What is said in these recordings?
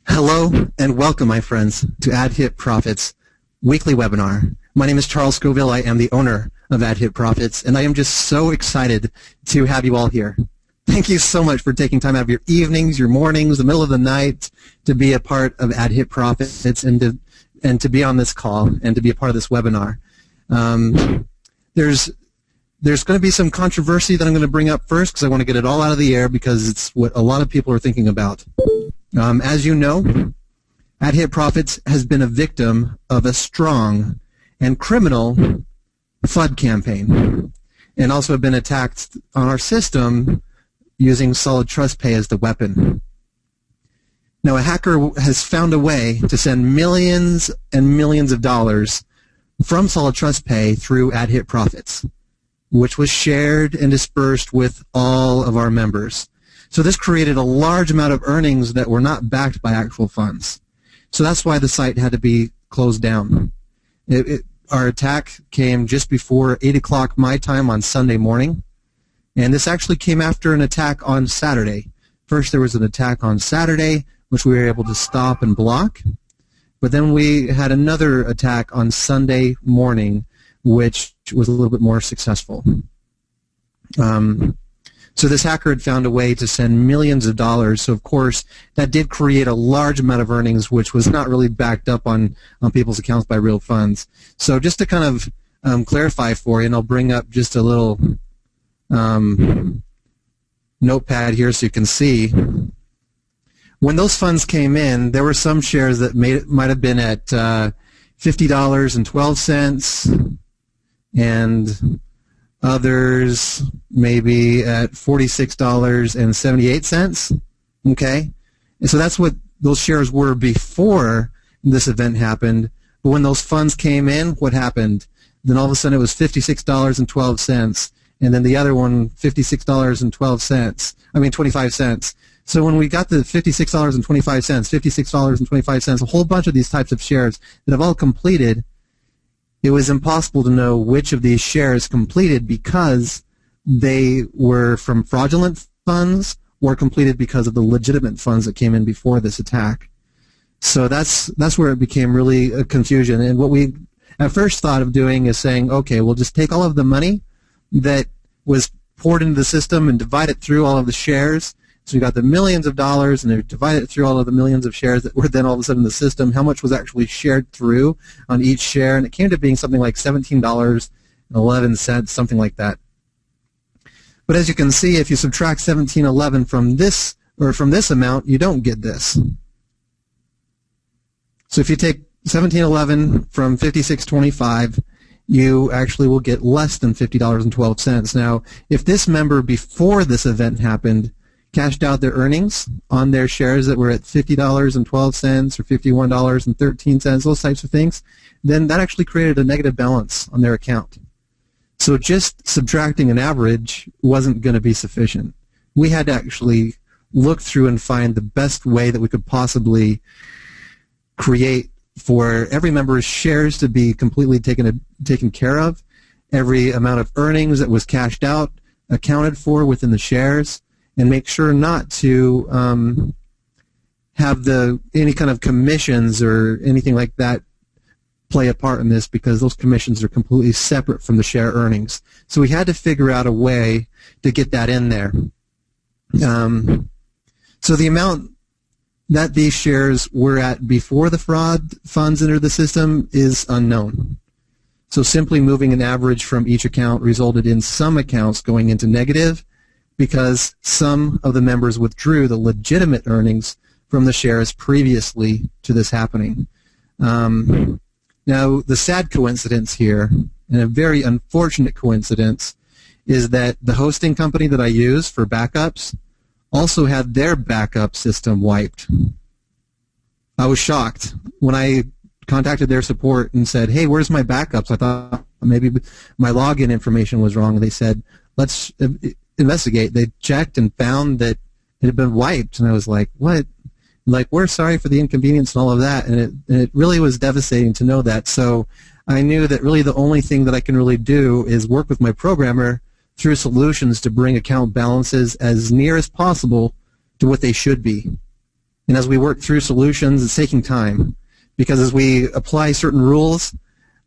Hello and welcome, my friends, to AHP Profits weekly webinar. My name is Charles Scoville. I am the owner of AHP Profits, and I am just so excited to have you all here. Thank you so much for taking time out of your evenings, your mornings, the middle of the night to be a part of AHP Profits and to be on this call and to be a part of this webinar. There's going to be some controversy that I'm going to bring up first because I want to get it all out of the air because it's what a lot of people are thinking about. As you know, AHP Profits has been a victim of a strong and criminal FUD campaign and also have been attacked on our system using Solid Trust Pay as the weapon. Now, a hacker has found a way to send millions and millions of dollars from Solid Trust Pay through AHP Profits, which was shared and dispersed with all of our members. So this created a large amount of earnings that were not backed by actual funds. So that's why the site had to be closed down. Our attack came just before 8 o'clock my time on Sunday morning, and this actually came after an attack on Saturday. First there was an attack on Saturday, which we were able to stop and block, but then we had another attack on Sunday morning, which was a little bit more successful. So this hacker had found a way to send millions of dollars. So, of course, that did create a large amount of earnings, which was not really backed up on people's accounts by real funds. So just to kind of clarify for you, and I'll bring up just a little notepad here so you can see. When those funds came in, there were some shares that might have been at $50.12 and others maybe at $46.78, okay? And so that's what those shares were before this event happened. But when those funds came in, what happened? Then all of a sudden it was $56.12, and then the other one, $25 cents. So when we got the $56.25, $56.25, a whole bunch of these types of shares that have all completed, it was impossible to know which of these shares completed because they were from fraudulent funds or completed because of the legitimate funds that came in before this attack. So that's where it became really a confusion. And what we at first thought of doing is saying, okay, we'll just take all of the money that was poured into the system and divide it through all of the shares. So we got the millions of dollars, and they divided it through all of the millions of shares that were then all of a sudden in the system. How much was actually shared through on each share? And it came to being something like $17.11, something like that. But as you can see, if you subtract $17.11 from this amount, you don't get this. So if you take $17.11 from $56.25, you actually will get less than $50.12. Now, if this member before this event happened cashed out their earnings on their shares that were at $50.12 or $51.13, those types of things, then that actually created a negative balance on their account. So just subtracting an average wasn't going to be sufficient. We had to actually look through and find the best way that we could possibly create for every member's shares to be completely taken care of, every amount of earnings that was cashed out accounted for within the shares, and make sure not to have any kind of commissions or anything like that play a part in this, because those commissions are completely separate from the share earnings. So we had to figure out a way to get that in there. So the amount that these shares were at before the fraud funds entered the system is unknown. So simply moving an average from each account resulted in some accounts going into negative, because some of the members withdrew the legitimate earnings from the shares previously to this happening. Now, the sad coincidence here, and a very unfortunate coincidence, is that the hosting company that I use for backups also had their backup system wiped. I was shocked when I contacted their support and said, hey, where's my backups? I thought maybe my login information was wrong. And they said, let's investigate. They checked and found that it had been wiped, and I was like, what? Like, we're sorry for the inconvenience and all of that, and it really was devastating to know that. So I knew that really the only thing that I can really do is work with my programmer through solutions to bring account balances as near as possible to what they should be. And as we work through solutions, it's taking time. Because as we apply certain rules,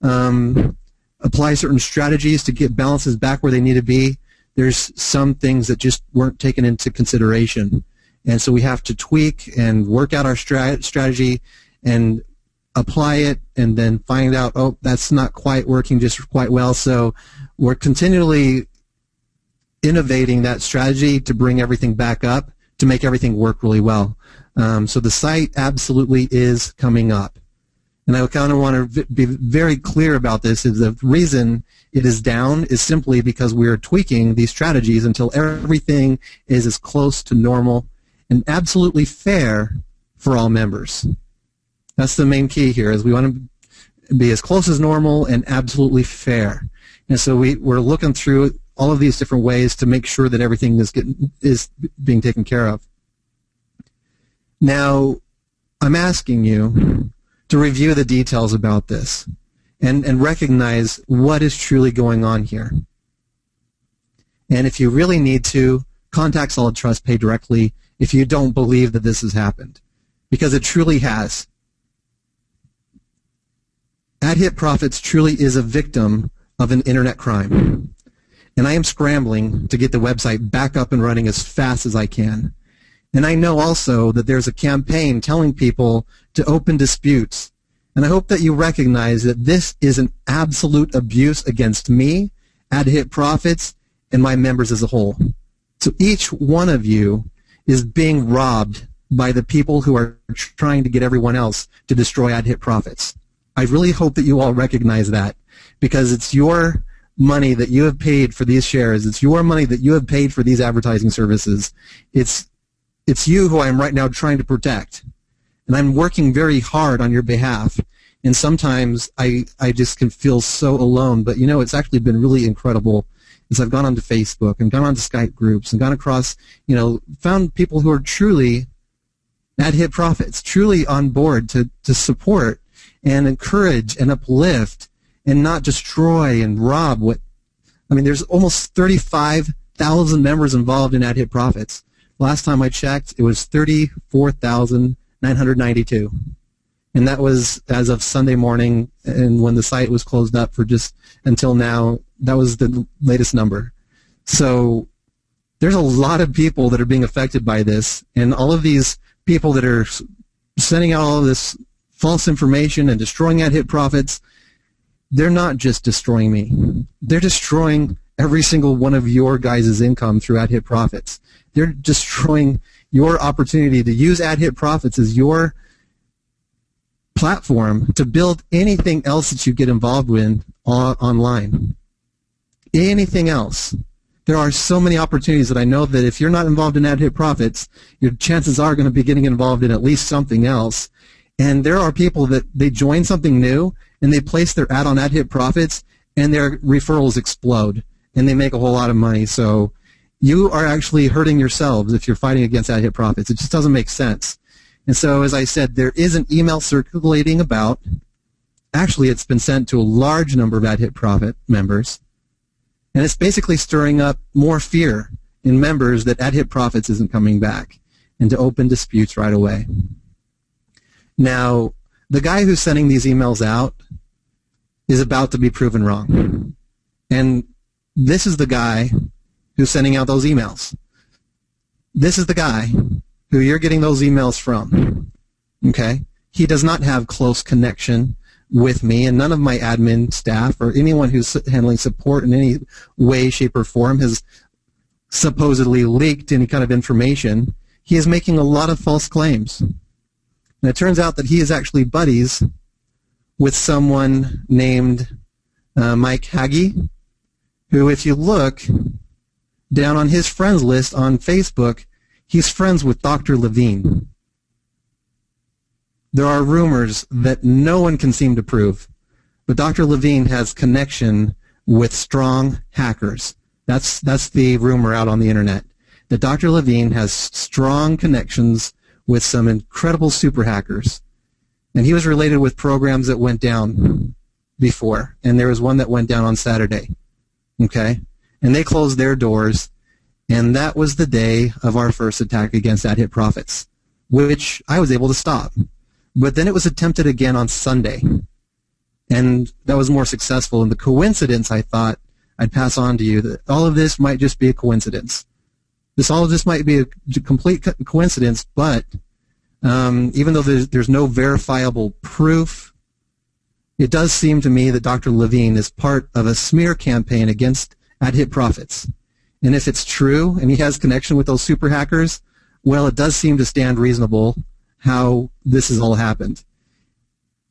apply certain strategies to get balances back where they need to be, there's some things that just weren't taken into consideration. And so we have to tweak and work out our strategy and apply it and then find out, oh, that's not quite working just quite well. So we're continually innovating that strategy to bring everything back up to make everything work really well. So the site absolutely is coming up. And I kind of want to be very clear about this, is the reason it is down is simply because we're tweaking these strategies until everything is as close to normal and absolutely fair for all members. That's the main key here, is we want to be as close as normal and absolutely fair. And so we're looking through all of these different ways to make sure that everything is being taken care of. Now, I'm asking you to review the details about this and recognize what is truly going on here. And if you really need to, contact Solid Trust Pay directly if you don't believe that this has happened, because it truly has. AdHit Profits truly is a victim of an internet crime. And I am scrambling to get the website back up and running as fast as I can. And I know also that there's a campaign telling people to open disputes. And I hope that you recognize that this is an absolute abuse against me, AdHit Profits, and my members as a whole. So each one of you is being robbed by the people who are trying to get everyone else to destroy AdHit Profits. I really hope that you all recognize that, because it's your money that you have paid for these shares. It's your money that you have paid for these advertising services. It's you who I'm right now trying to protect. And I'm working very hard on your behalf. And sometimes I just can feel so alone. But, you know, it's actually been really incredible as I've gone onto Facebook and gone onto Skype groups and gone across, you know, found people who are truly AdHit Profits, truly on board to support and encourage and uplift and not destroy and rob what, I mean, there's almost 35,000 members involved in AdHit Profits. Last time I checked, it was 34,992. And that was as of Sunday morning, and when the site was closed up for just until now, that was the latest number. So there's a lot of people that are being affected by this, and all of these people that are sending out all of this false information and destroying AdHit Profits, they're not just destroying me. They're destroying every single one of your guys' income through AdHit Profits. They're destroying your opportunity to use AdHit Profits as your platform to build anything else that you get involved with online. Anything else. There are so many opportunities that I know that if you're not involved in AdHit Profits, your chances are going to be getting involved in at least something else. And there are people that they join something new and they place their ad on AdHit Profits and their referrals explode and they make a whole lot of money. So you are actually hurting yourselves if you're fighting against AdHit Profits. It just doesn't make sense. And so, as I said, there is an email circulating about. Actually, it's been sent to a large number of AdHit Profit members. And it's basically stirring up more fear in members that AdHit Profits isn't coming back and to open disputes right away. Now, the guy who's sending these emails out is about to be proven wrong. And this is the guy who's sending out those emails. This is the guy who you're getting those emails from. Okay? He does not have close connection with me, and none of my admin staff or anyone who's handling support in any way, shape, or form has supposedly leaked any kind of information. He is making a lot of false claims. And it turns out that he is actually buddies with someone named Mike Hagee, who, if you look down on his friends list on Facebook, he's friends with Dr. Levine. There are rumors that no one can seem to prove, but Dr. Levine has connection with strong hackers. That's the rumor out on the internet, that Dr. Levine has strong connections with some incredible super hackers. And he was related with programs that went down before, and there was one that went down on Saturday. Okay? And they closed their doors, and that was the day of our first attack against AdHit Profits. which I was able to stop. But then it was attempted again on Sunday, and that was more successful. And the coincidence, I thought I'd pass on to you, that all of this might just be a coincidence. All of this might be a complete coincidence, but even though there's no verifiable proof, it does seem to me that Dr. Levine is part of a smear campaign against AdHit Profits. And if it's true, and he has connection with those super hackers, well, it does seem to stand reasonable how this has all happened.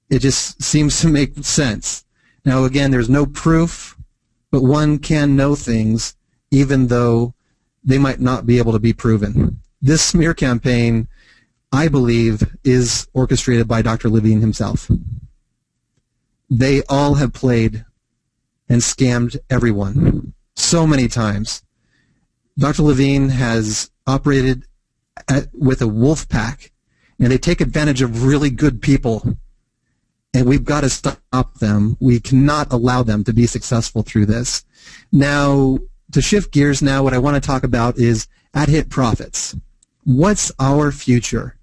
It just seems to make sense. Now, again, there's no proof, but one can know things even though they might not be able to be proven. This smear campaign, I believe, is orchestrated by Dr. Levine himself. They all have played and scammed everyone so many times. Dr. Levine has operated with a wolf pack, and they take advantage of really good people, and we've got to stop them. We cannot allow them to be successful through this. Now, to shift gears now, what I want to talk about is AdHit Profits. What's our future?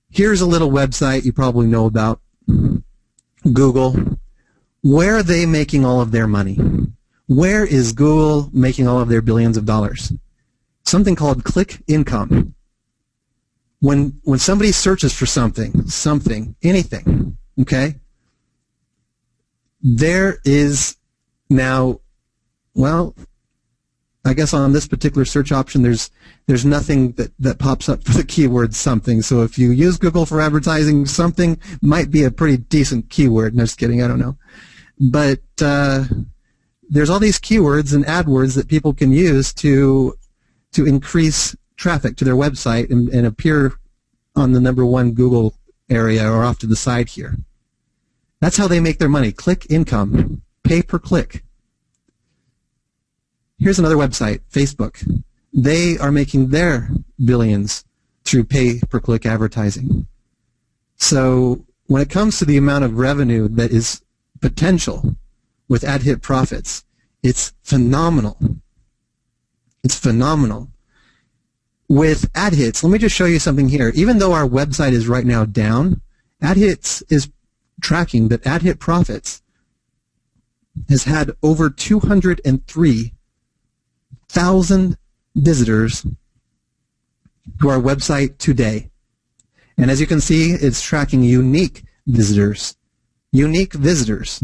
Here's a little website you probably know about, Google. Where are they making all of their money? Where is Google making all of their billions of dollars? Something called click income. When somebody searches for something, anything, okay, there is now, well, I guess on this particular search option, there's nothing that pops up for the keyword something. So if you use Google for advertising, something might be a pretty decent keyword. No, just kidding, I don't know. But there's all these keywords and AdWords that people can use to increase traffic to their website and appear on the #1 Google area or off to the side here. That's how they make their money. Click income, pay per click. Here's another website, Facebook. They are making their billions through pay-per-click advertising. So when it comes to the amount of revenue that is potential with AdHit Profits, it's phenomenal. It's phenomenal. With AdHits, let me just show you something here. Even though our website is right now down, AdHits is tracking that AdHit Profits has had over 203,000 visitors to our website today. And as you can see, it's tracking unique visitors. Unique visitors.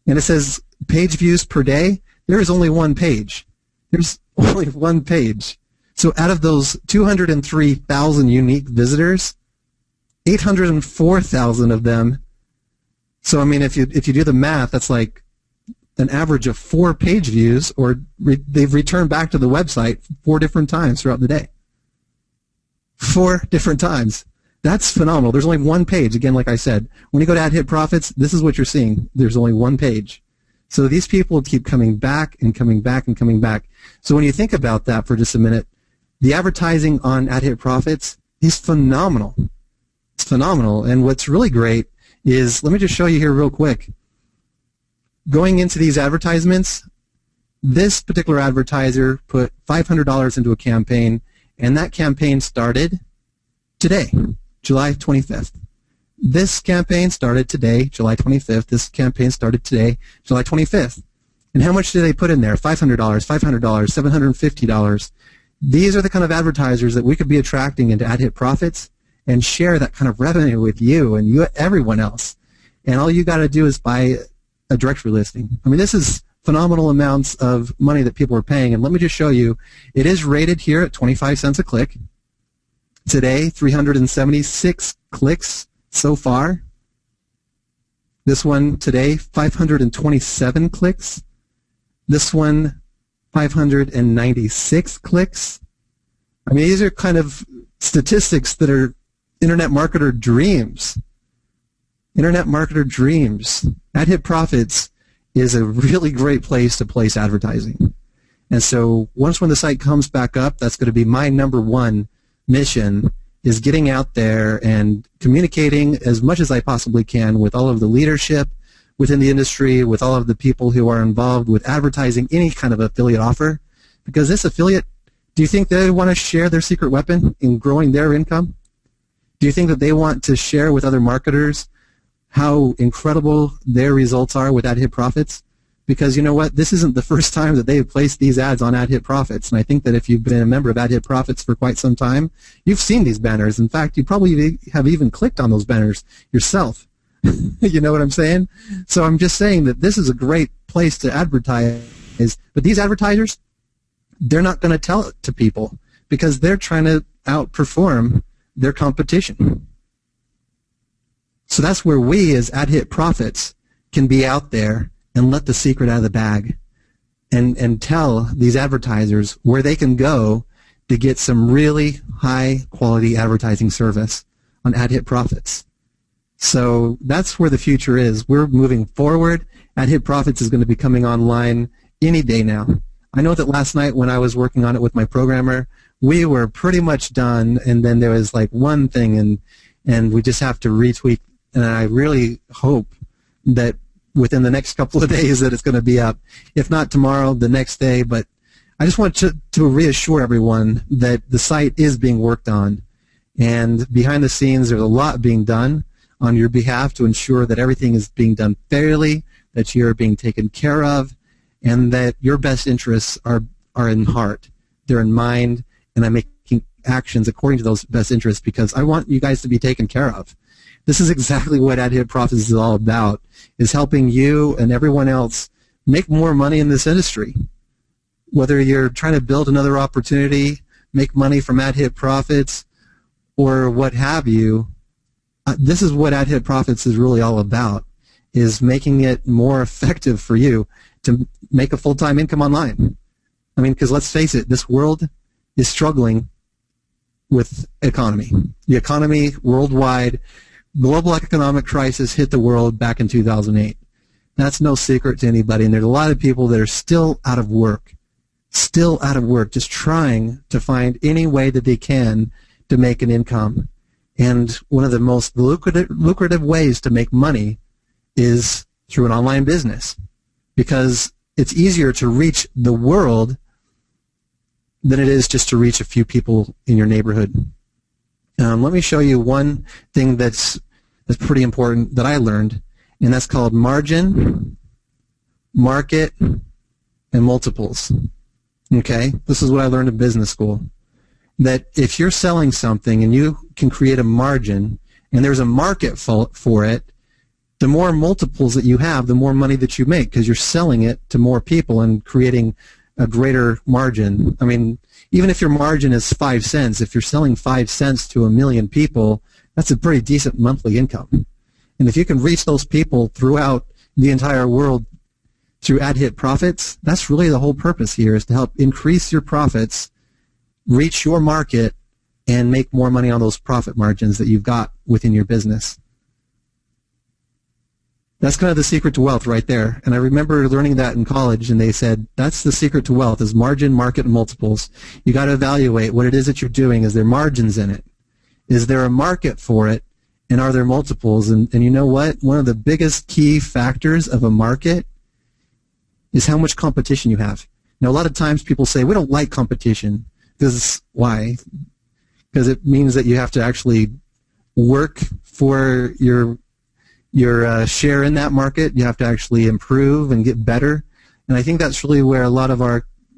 And it says page views per day. There is only one page. There's only one page. So out of those 203,000 unique visitors, 804,000 of them, so I mean if you do the math, that's like an average of 4 page views, or they've returned back to the website 4 different times throughout the day. 4 different times. That's phenomenal. There's only one page. Again, like I said, when you go to AdHit Profits, this is what you're seeing. There's only one page. So these people keep coming back and coming back and coming back. So when you think about that for just a minute, the advertising on AdHit Profits is phenomenal. It's phenomenal. And what's really great is, let me just show you here real quick. Going into these advertisements, this particular advertiser put $500 into a campaign, and that campaign started today, July 25th. This campaign started today, July 25th. This campaign started today, July 25th. And how much did they put in there? $500, $500, $750. These are the kind of advertisers that we could be attracting into AdHit Profits and share that kind of revenue with you and everyone else. And all you got to do is buy a directory listing. I mean, this is phenomenal amounts of money that people are paying. And let me just show you, it is rated here at 25 cents a click. Today, 376 clicks so far. This one today, 527 clicks. This one, 596 clicks. I mean, these are kind of statistics that are internet marketer dreams. Internet marketer dreams. AdHit Profits is a really great place to place advertising. And so once when the site comes back up, that's going to be my #1 mission, is getting out there and communicating as much as I possibly can with all of the leadership within the industry, with all of the people who are involved with advertising any kind of affiliate offer. Because this affiliate, do you think they want to share their secret weapon in growing their income? Do you think that they want to share with other marketers how incredible their results are with ad hit profits? Because you know what? This isn't the first time that they've placed these ads on ad hit profits. And I think that if you've been a member of ad hit profits for quite some time, you've seen these banners. In fact, you probably have even clicked on those banners yourself. You know what I'm saying? So I'm just saying that this is a great place to advertise. But these advertisers, they're not going to tell it to people because they're trying to outperform their competition. So that's where we as ad hit profits can be out there and let the secret out of the bag and tell these advertisers where they can go to get some really high quality advertising service on ad hit profits. So that's where the future is. We're moving forward. Ad hit profits is going to be coming online any day now. I know that last night when I was working on it with my programmer, we were pretty much done, and then there was like one thing, and we just have to retweak. And I really hope that within the next couple of days that it's going to be up. If not tomorrow, the next day. But I just want to reassure everyone that the site is being worked on. And behind the scenes, there's a lot being done on your behalf to ensure that everything is being done fairly, that you're being taken care of, and that your best interests are in heart. They're in mind, and I'm making actions according to those best interests because I want you guys to be taken care of. This is exactly what Ad Hit Profits is all about, is helping you and everyone else make more money in this industry. Whether you're trying to build another opportunity, make money from Ad Hit Profits, or what have you, this is what Ad Hit Profits is really all about, is making it more effective for you to make a full-time income online. I mean, because let's face it, this world is struggling with economy. The economy worldwide, global economic crisis hit the world back in 2008. That's no secret to anybody, and there's a lot of people that are still out of work, just trying to find any way that they can to make an income. And one of the most lucrative ways to make money is through an online business, because it's easier to reach the world than it is just to reach a few people in your neighborhood. Let me show you one thing that's pretty important that I learned, and that's called margin, market, and multiples. Okay? This is what I learned in business school. That if you're selling something and you can create a margin and there's a market for it, the more multiples that you have, the more money that you make, because you're selling it to more people and creating a greater margin. I mean, even if your margin is 5 cents, if you're selling 5 cents to 1 million people, that's a pretty decent monthly income. And if you can reach those people throughout the entire world through Ad Hit Profits, that's really the whole purpose here, is to help increase your profits, reach your market, and make more money on those profit margins that you've got within your business. That's kind of the secret to wealth right there. And I remember learning that in college, and they said, that's the secret to wealth, is margin, market, and multiples. You got to evaluate what it is that you're doing. Is there margins in it? Is there a market for it? And are there multiples? And you know what? One of the biggest key factors of a market is how much competition you have. Now, a lot of times people say, we don't like competition. Why? Because it means that you have to actually work for your share in that market. You have to actually improve and get better. And I think that's really where a lot of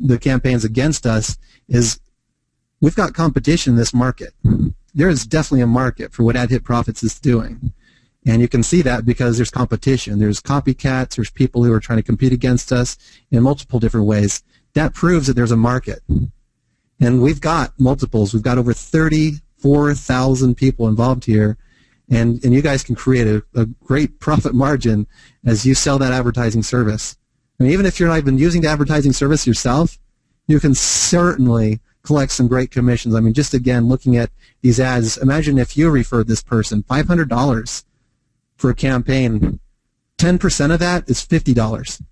the campaigns against us is, we've got competition in this market. There is definitely a market for what Ad Hit Profits is doing. And you can see that because there's competition. There's copycats. There's people who are trying to compete against us in multiple different ways. That proves that there's a market. And we've got multiples. We've got over 34,000 people involved here. And you guys can create a great profit margin as you sell that advertising service. I mean, even if you're not even using the advertising service yourself, you can certainly collect some great commissions. I mean, just again, looking at these ads, imagine if you referred this person $500 for a campaign. 10% of that is $50.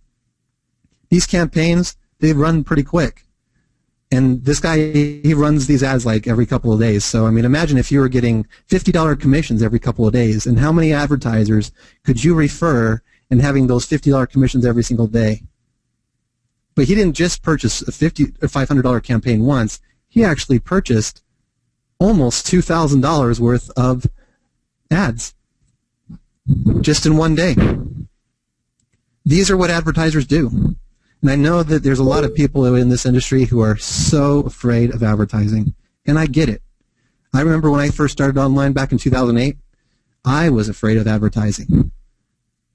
These campaigns, they run pretty quick. And this guy, he runs these ads like every couple of days. So, I mean, imagine if you were getting $50 commissions every couple of days, and how many advertisers could you refer and having those $50 commissions every single day? But he didn't just purchase a $500 campaign once. He actually purchased almost $2,000 worth of ads just in one day. These are what advertisers do. And I know that there's a lot of people in this industry who are so afraid of advertising, and I get it. I remember when I first started online back in 2008, I was afraid of advertising.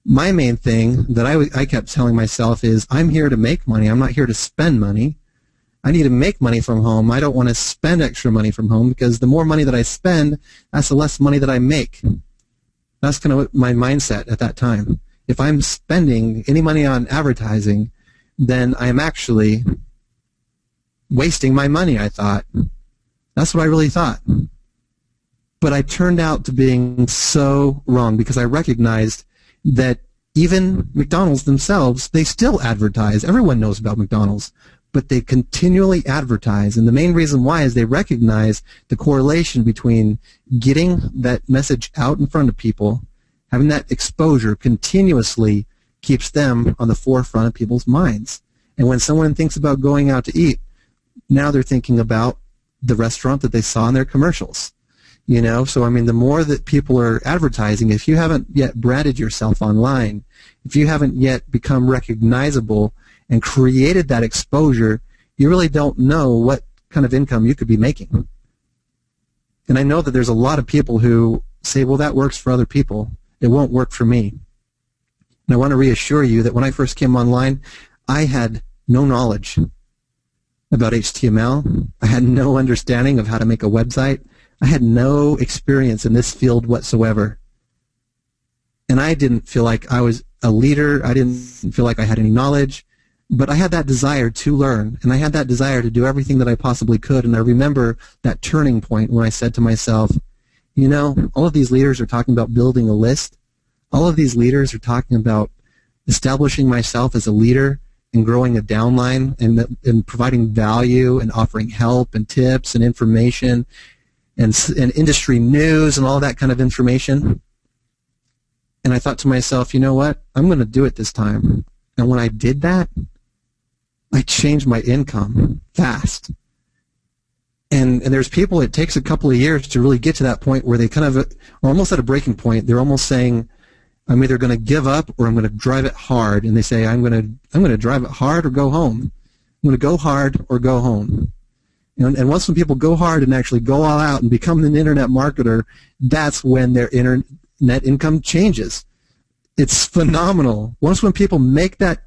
My main thing that I kept telling myself is, I'm here to make money. I'm not here to spend money. I need to make money from home. I don't want to spend extra money from home, because the more money that I spend, that's the less money that I make. That's kind of my mindset at that time. If I'm spending any money on advertising, then I am actually wasting my money, I thought. That's what I really thought. But I turned out to being so wrong, because I recognized that even McDonald's themselves, they still advertise. Everyone knows about McDonald's, but they continually advertise. And the main reason why is they recognize the correlation between getting that message out in front of people, having that exposure continuously keeps them on the forefront of people's minds. And when someone thinks about going out to eat, now they're thinking about the restaurant that they saw in their commercials. You know, so I mean, the more that people are advertising, if you haven't yet branded yourself online, if you haven't yet become recognizable and created that exposure, you really don't know what kind of income you could be making. And I know that there's a lot of people who say, well, that works for other people. It won't work for me. And I want to reassure you that when I first came online, I had no knowledge about HTML. I had no understanding of how to make a website. I had no experience in this field whatsoever. And I didn't feel like I was a leader. I didn't feel like I had any knowledge. But I had that desire to learn, and I had that desire to do everything that I possibly could. And I remember that turning point when I said to myself, you know, all of these leaders are talking about building a list. All of these leaders are talking about establishing myself as a leader and growing a downline and providing value and offering help and tips and information and industry news and all that kind of information. And I thought to myself, you know what? I'm going to do it this time. And when I did that, I changed my income fast. And there's people, it takes a couple of years to really get to that point where they kind of are almost at a breaking point. They're almost saying, I'm either going to give up or I'm going to drive it hard. And they say, I'm going to drive it hard or go home. I'm going to go hard or go home. And once when people go hard and actually go all out and become an internet marketer, that's when their internet income changes. It's phenomenal. Once when people make that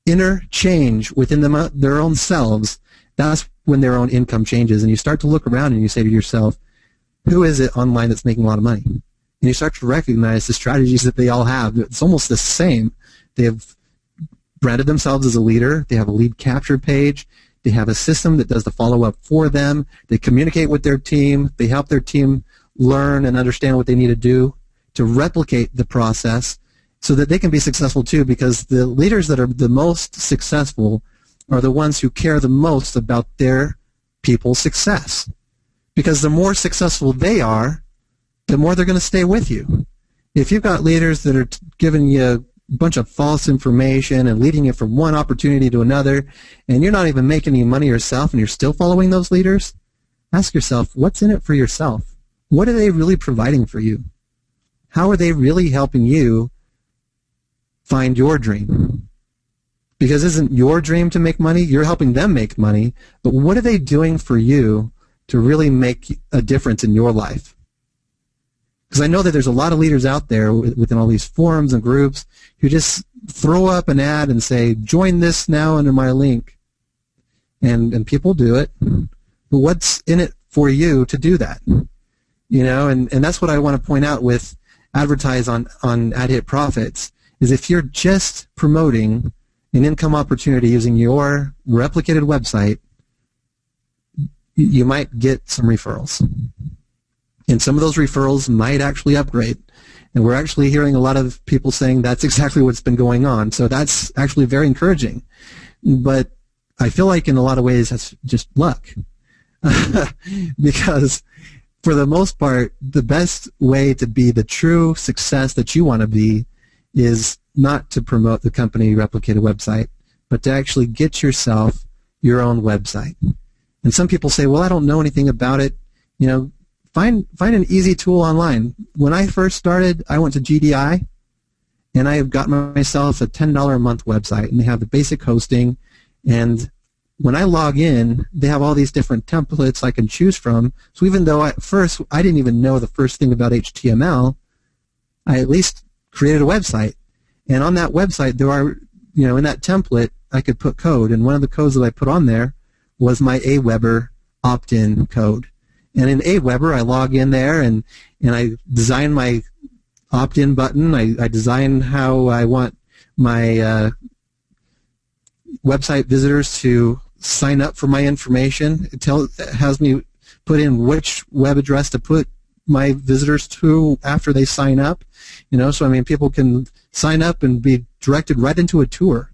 inner change within their own selves, that's when their own income changes. And you start to look around and you say to yourself, who is it online that's making a lot of money? And you start to recognize the strategies that they all have. It's almost the same. They have branded themselves as a leader. They have a lead capture page. They have a system that does the follow-up for them. They communicate with their team. They help their team learn and understand what they need to do to replicate the process so that they can be successful too, because the leaders that are the most successful are the ones who care the most about their people's success. Because the more successful they are, the more they're going to stay with you. If you've got leaders that are giving you a bunch of false information and leading you from one opportunity to another, and you're not even making any money yourself and you're still following those leaders, ask yourself, what's in it for yourself? What are they really providing for you? How are they really helping you find your dream? Because isn't your dream to make money? You're helping them make money, but what are they doing for you to really make a difference in your life? Because I know that there's a lot of leaders out there within all these forums and groups who just throw up an ad and say, join this now under my link. And people do it. But what's in it for you to do that? You know, and that's what I want to point out with advertise on AdHit Profits, is if you're just promoting an income opportunity using your replicated website, you might get some referrals. And some of those referrals might actually upgrade. And we're actually hearing a lot of people saying that's exactly what's been going on. So that's actually very encouraging. But I feel like in a lot of ways that's just luck. Because for the most part, the best way to be the true success that you want to be is not to promote the company replicated website, but to actually get yourself your own website. And some people say, well, I don't know anything about it. find an easy tool online. When I first started, I went to GDI, and I have got myself a $10 a month website, and they have the basic hosting, and when I log in, they have all these different templates I can choose from. So even though at first I didn't even know the first thing about HTML, I at least created a website. And on that website, there are, in that template, I could put code. And one of the codes that I put on there was my Aweber opt-in code. And in Aweber, I log in there and I design my opt-in button. I design how I want my website visitors to sign up for my information. It has me put in which web address to put my visitors to after they sign up. So people can sign up and be directed right into a tour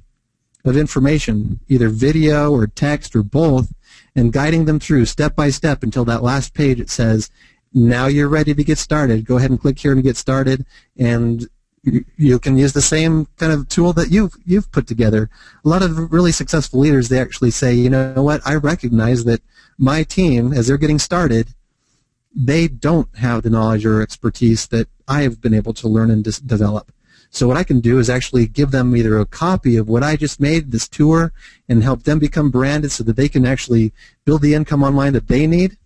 of information, either video or text or both, and guiding them through step by step until that last page it says, now you're ready to get started. Go ahead and click here to get started, and you can use the same kind of tool that you've put together. A lot of really successful leaders, they actually say, you know what, I recognize that my team, as they're getting started, they don't have the knowledge or expertise that I have been able to learn and develop. So what I can do is actually give them either a copy of what I just made, this tour, and help them become branded so that they can actually build the income online that they need,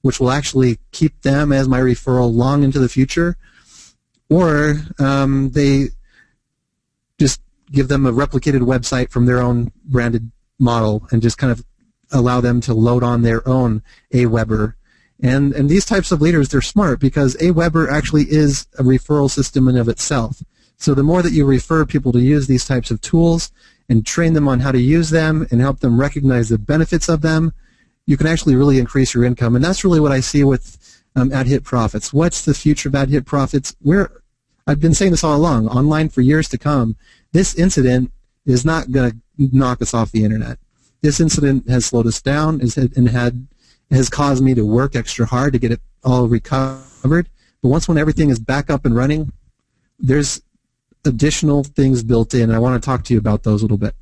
which will actually keep them as my referral long into the future. Or they just give them a replicated website from their own branded model and just kind of allow them to load on their own Aweber. And these types of leaders, they're smart because Aweber actually is a referral system in of itself. So the more that you refer people to use these types of tools and train them on how to use them and help them recognize the benefits of them, you can actually really increase your income. And that's really what I see with AdHit Profits. What's the future of AdHit Profits? I've been saying this all along, online for years to come. This incident is not going to knock us off the internet. This incident has slowed us down and has caused me to work extra hard to get it all recovered. But when everything is back up and running, there's additional things built in, and I want to talk to you about those a little bit.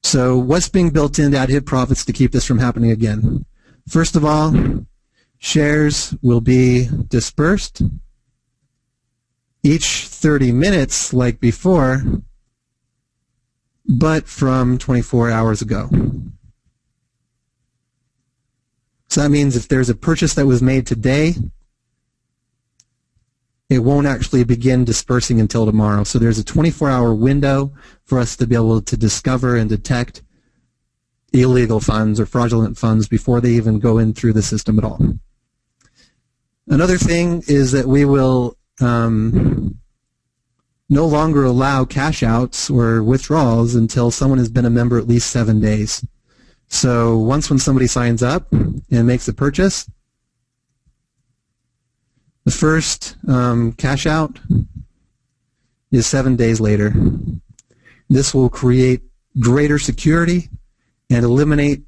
So what's being built into AdHit Profits to keep this from happening again? First of all, shares will be dispersed each 30 minutes like before, but from 24 hours ago. So that means if there's a purchase that was made today, it won't actually begin dispersing until tomorrow. So there's a 24-hour window for us to be able to discover and detect illegal funds or fraudulent funds before they even go in through the system at all. Another thing is that we will no longer allow cash outs or withdrawals until someone has been a member at least 7 days. So when somebody signs up and makes a purchase, the first cash out is 7 days later. This will create greater security and eliminate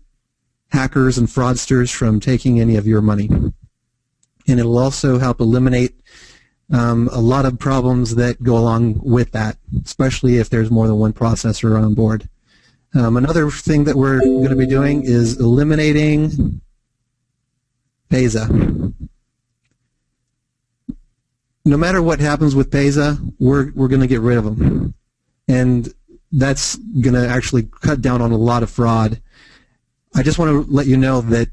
hackers and fraudsters from taking any of your money. And it will also help eliminate a lot of problems that go along with that, especially if there's more than one processor on board. Another thing that we're going to be doing is eliminating PESA. No matter what happens with PESA, we're going to get rid of them. And that's going to actually cut down on a lot of fraud. I just want to let you know that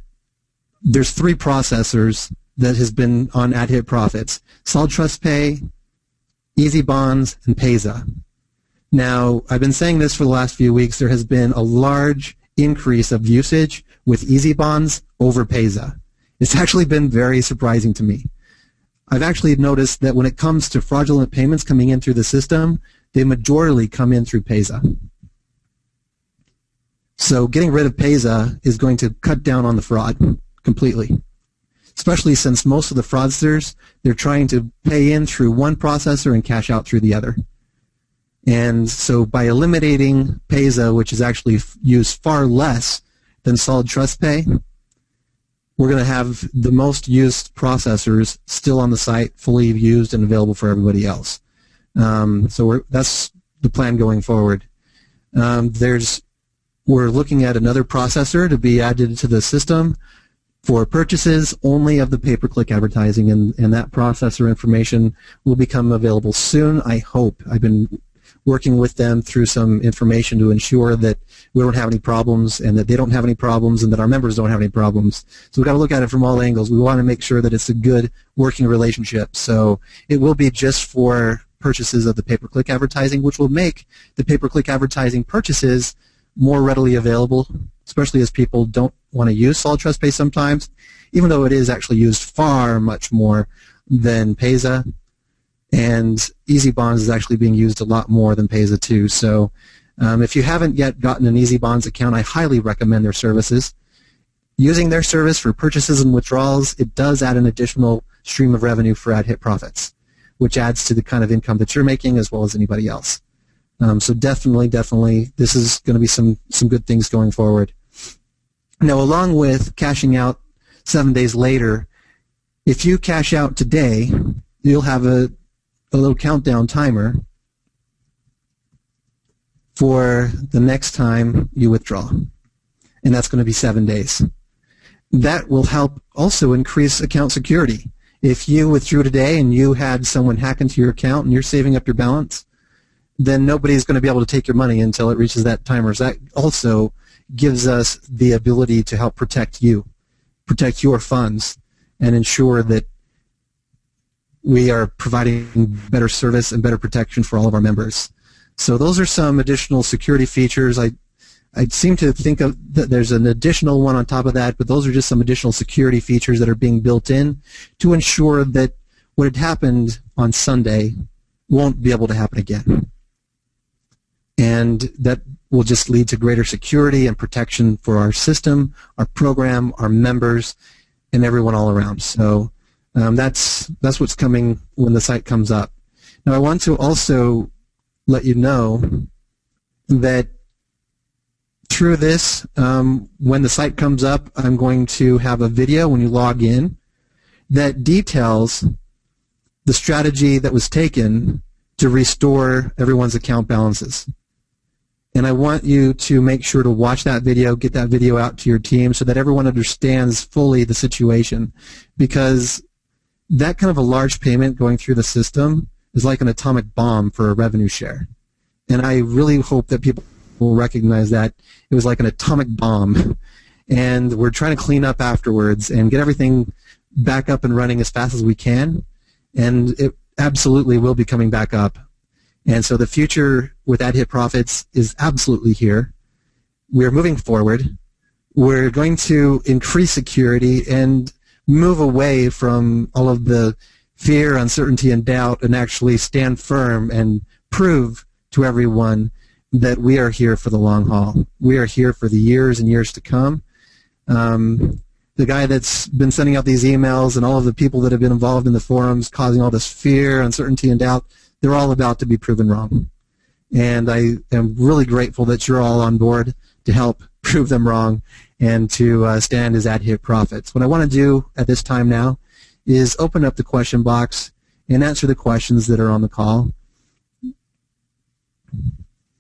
there's 3 processors that has been on AdHit Profits: Solid Trust Pay, Easy Bonds, and PESA. Now, I've been saying this for the last few weeks. There has been a large increase of usage with Easy Bonds over PESA. It's actually been very surprising to me. I've actually noticed that when it comes to fraudulent payments coming in through the system, they majorly come in through PESA. So getting rid of PESA is going to cut down on the fraud completely, especially since most of the fraudsters, they're trying to pay in through one processor and cash out through the other. And so by eliminating PESA, which is actually used far less than Solid Trust Pay, we're going to have the most used processors still on the site, fully used and available for everybody else. So that's the plan going forward. We're looking at another processor to be added to the system for purchases only of the pay-per-click advertising, and that processor information will become available soon, I hope. I've been working with them through some information to ensure that we don't have any problems and that they don't have any problems and that our members don't have any problems. So we've got to look at it from all angles. We want to make sure that it's a good working relationship. So it will be just for purchases of the pay-per-click advertising, which will make the pay-per-click advertising purchases more readily available, especially as people don't want to use Solid Trust Pay sometimes, even though it is actually used far much more than Payza. And Easy Bonds is actually being used a lot more than Payza too. So if you haven't yet gotten an Easy Bonds account, I highly recommend their services. Using their service for purchases and withdrawals, it does add an additional stream of revenue for AdHit Profits, which adds to the kind of income that you're making as well as anybody else. So definitely, this is going to be some good things going forward. Now, along with cashing out 7 days later, if you cash out today, you'll have a little countdown timer for the next time you withdraw, and that's going to be 7 days. That will help also increase account security. If you withdrew today and you had someone hack into your account and you're saving up your balance, then nobody's going to be able to take your money until it reaches that timer. So that also gives us the ability to help protect you, protect your funds, and ensure that we are providing better service and better protection for all of our members. So those are some additional security features. I seem to think of that there's an additional one on top of that, but those are just some additional security features that are being built in to ensure that what had happened on Sunday won't be able to happen again. And that will just lead to greater security and protection for our system, our program, our members, and everyone all around. So that's what's coming when the site comes up. Now I want to also let you know that through this, when the site comes up, I'm going to have a video when you log in that details the strategy that was taken to restore everyone's account balances. And I want you to make sure to watch that video, get that video out to your team so that everyone understands fully the situation, because that kind of a large payment going through the system is like an atomic bomb for a revenue share. And I really hope that people will recognize that it was like an atomic bomb, and we're trying to clean up afterwards and get everything back up and running as fast as we can, and it absolutely will be coming back up. And so the future with AdHit Profits is absolutely here. We're moving forward. We're going to increase security and move away from all of the fear, uncertainty, and doubt, and actually stand firm and prove to everyone that we are here for the long haul. We are here for the years and years to come. The guy that's been sending out these emails and all of the people that have been involved in the forums causing all this fear, uncertainty, and doubt, they're all about to be proven wrong. And I am really grateful that you're all on board to help prove them wrong and to stand as AdHit Profits. What I want to do at this time now is open up the question box and answer the questions that are on the call.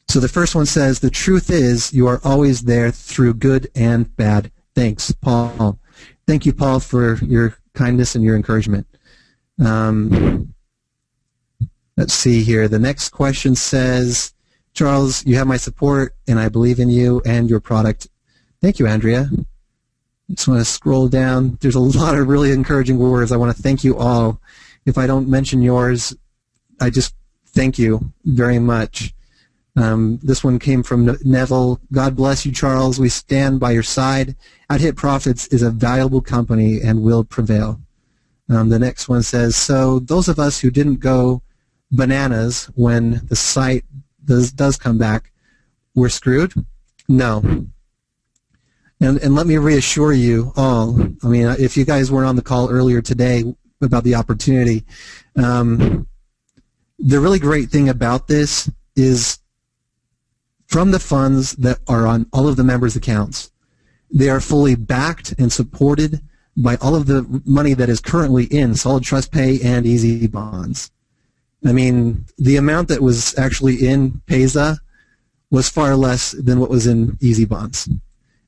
So the first one says, the truth is you are always there through good and bad. Thanks, Paul. Thank you, Paul, for your kindness and your encouragement. Let's see here. The next question says, Charles, you have my support, and I believe in you and your product. Thank you, Andrea. Just want to scroll down. There's a lot of really encouraging words. I want to thank you all. If I don't mention yours, I just thank you very much. This one came from Neville. God bless you, Charles. We stand by your side. AdHit Profits is a valuable company and will prevail. The next one says, so those of us who didn't go bananas when the site does come back, we're screwed? No. And let me reassure you all, I mean, if you guys weren't on the call earlier today about the opportunity, the really great thing about this is from the funds that are on all of the members' accounts, they are fully backed and supported by all of the money that is currently in Solid Trust Pay and Easy Bonds. I mean, the amount that was actually in Payza was far less than what was in Easy Bonds.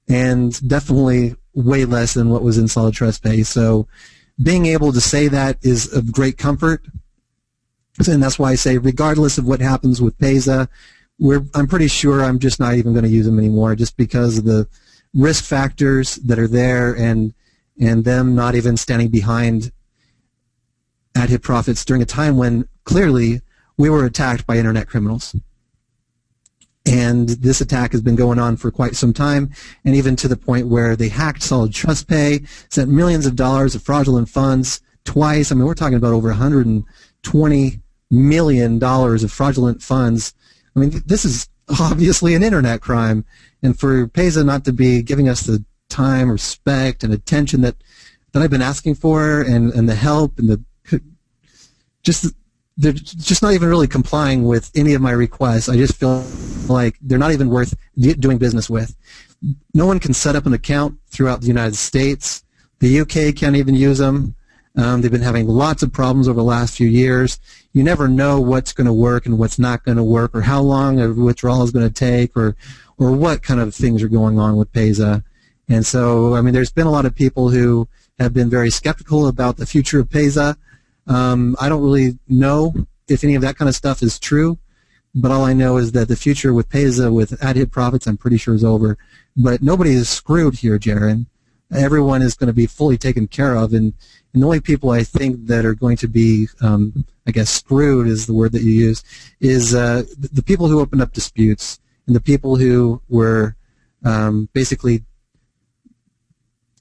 And definitely way less than what was in Solid Trust Pay. So being able to say that is of great comfort. And that's why I say, regardless of what happens with Payza, I'm pretty sure I'm just not even going to use them anymore, just because of the risk factors that are there, and them not even standing behind AHP Profits during a time when clearly we were attacked by internet criminals. And this attack has been going on for quite some time, and even to the point where they hacked Solid Trust Pay, sent millions of dollars of fraudulent funds twice. I mean, we're talking about over $120 million of fraudulent funds. I mean, this is obviously an internet crime, and for Payza not to be giving us the time, respect, and attention that I've been asking for, and the help, and they're just not even really complying with any of my requests. I just feel like they're not even worth doing business with. No one can set up an account throughout the United States. The UK can't even use them. They've been having lots of problems over the last few years. You never know what's going to work and what's not going to work, or how long a withdrawal is going to take, or what kind of things are going on with Payza. And so, I mean, there's been a lot of people who have been very skeptical about the future of Payza. I don't really know if any of that kind of stuff is true, but all I know is that the future with Payza, with AHP Profits, I'm pretty sure is over. But nobody is screwed here, Jaron. Everyone is going to be fully taken care of, and the only people I think that are going to be, I guess, screwed is the word that you use, is the people who opened up disputes, and the people who were basically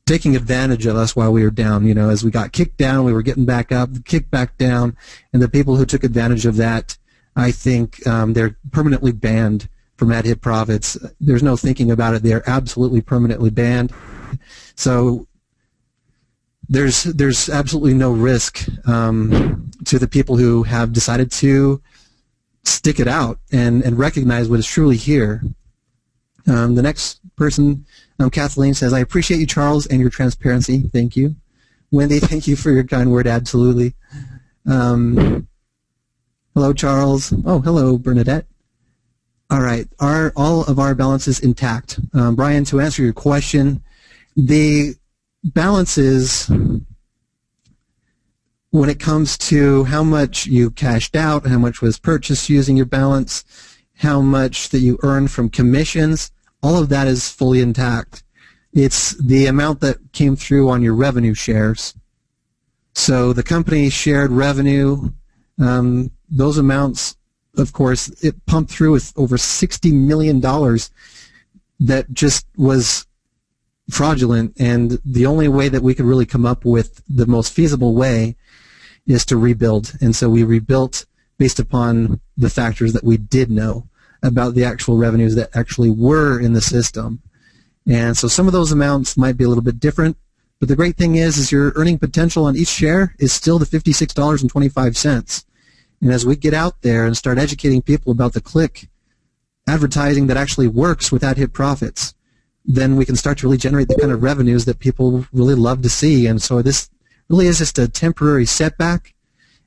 taking advantage of us while we were down. You know, as we got kicked down, we were getting back up, kicked back down, and the people who took advantage of that, I think they're permanently banned from AHP Profits. There's no thinking about it. They're absolutely permanently banned. So there's absolutely no risk to the people who have decided to stick it out and recognize what is truly here. The next person, Kathleen, says, I appreciate you, Charles, and your transparency. Thank you. Wendy, thank you for your kind word. Absolutely. Hello, Charles. Oh, hello, Bernadette. All right. Are all of our balances intact? Brian, to answer your question, the balances, when it comes to how much you cashed out, how much was purchased using your balance, how much that you earned from commissions, all of that is fully intact. It's the amount that came through on your revenue shares. So the company shared revenue. Those amounts, of course, it pumped through with over $60 million that just was fraudulent, and the only way that we could really come up with the most feasible way is to rebuild. And so we rebuilt based upon the factors that we did know about the actual revenues that actually were in the system. And so some of those amounts might be a little bit different, but the great thing is your earning potential on each share is still the $56.25. And as we get out there and start educating people about the click advertising that actually works with AHP Profits, then we can start to really generate the kind of revenues that people really love to see. And so this really is just a temporary setback.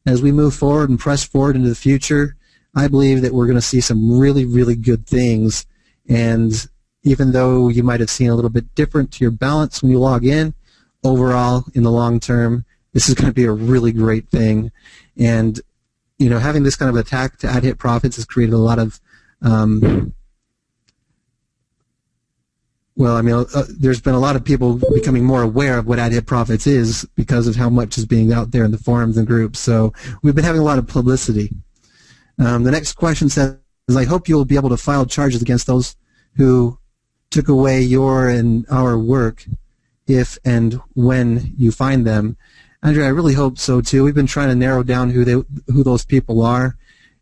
As we move forward and press forward into the future, I believe that we're going to see some really, really good things. And even though you might have seen a little bit different to your balance when you log in, overall, in the long term, this is going to be a really great thing. And, you know, having this kind of attack to AHP Profits has created a lot of well, I mean, there's been a lot of people becoming more aware of what AHP Profits is because of how much is being out there in the forums and groups. So we've been having a lot of publicity. The next question says, I hope you will be able to file charges against those who took away your and our work if and when you find them. Andrea, I really hope so too. We've been trying to narrow down who those people are.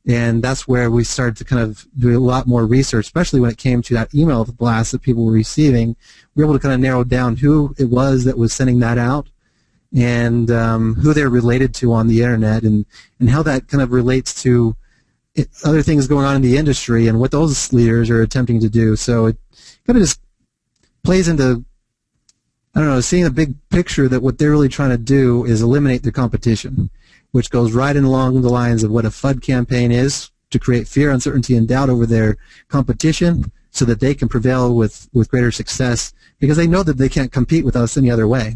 And that's where we started to kind of do a lot more research, especially when it came to that email blast that people were receiving. We were able to kind of narrow down who it was that was sending that out, and who they're related to on the internet, and how that kind of relates to other things going on in the industry and what those leaders are attempting to do. So it kind of just plays into, I don't know, seeing a big picture that what they're really trying to do is eliminate their competition, which goes right in along the lines of what a FUD campaign is, to create fear, uncertainty, and doubt over their competition. so that they can prevail with greater success, because they know that they can't compete with us any other way.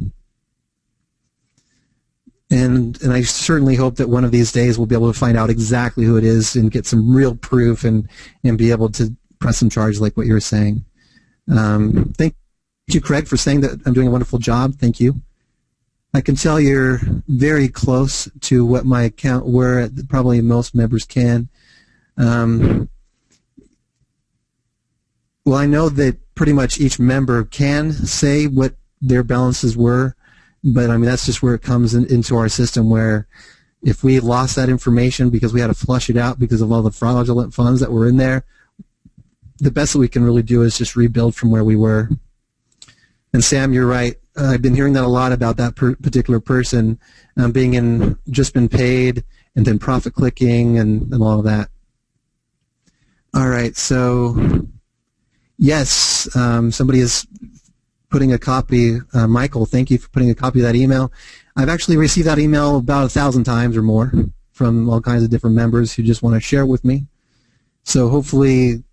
And I certainly hope that one of these days we'll be able to find out exactly who it is and get some real proof and be able to press some charges like what you were saying. Thank you, Craig, for saying that I'm doing a wonderful job. Thank you. I can tell you're very close to what my account were. Probably most members can. Well, I know that pretty much each member can say what their balances were, but I mean that's just where it comes into our system, where if we lost that information because we had to flush it out because of all the fraudulent funds that were in there, the best that we can really do is just rebuild from where we were. And Sam, you're right. I've been hearing that a lot about that particular person being just been paid and then profit clicking and all of that. All right, so yes, somebody is putting a copy. Michael, thank you for putting a copy of that email. I've actually received that email about 1,000 times or more from all kinds of different members who just want to share it with me. So hopefully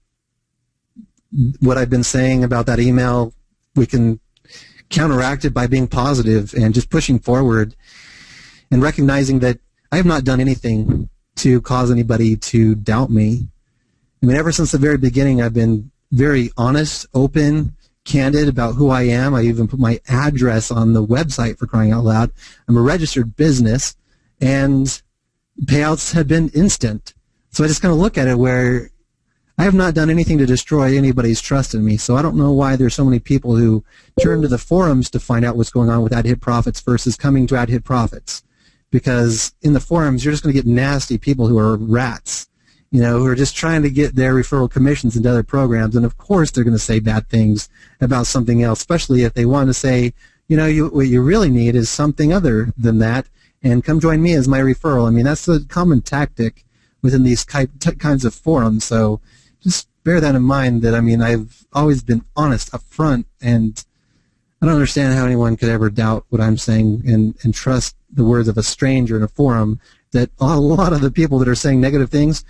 what I've been saying about that email, we can counteract it by being positive and just pushing forward and recognizing that I have not done anything to cause anybody to doubt me. I mean, ever since the very beginning, I've been very honest, open, candid about who I am. I even put my address on the website, for crying out loud. I'm a registered business, and payouts have been instant. So I just kind of look at it where I have not done anything to destroy anybody's trust in me. So I don't know why there's so many people who turn to the forums to find out what's going on with AHP Profits versus coming to AHP Profits. Because in the forums, you're just going to get nasty people who are rats, you know, who are just trying to get their referral commissions into other programs. And of course, they're going to say bad things about something else, especially if they want to say, you know, what you really need is something other than that, and come join me as my referral. I mean, that's a common tactic within these kinds of forums. So just bear that in mind, that, I mean, I've always been honest up front, and I don't understand how anyone could ever doubt what I'm saying and trust the words of a stranger in a forum, that a lot of the people that are saying negative things,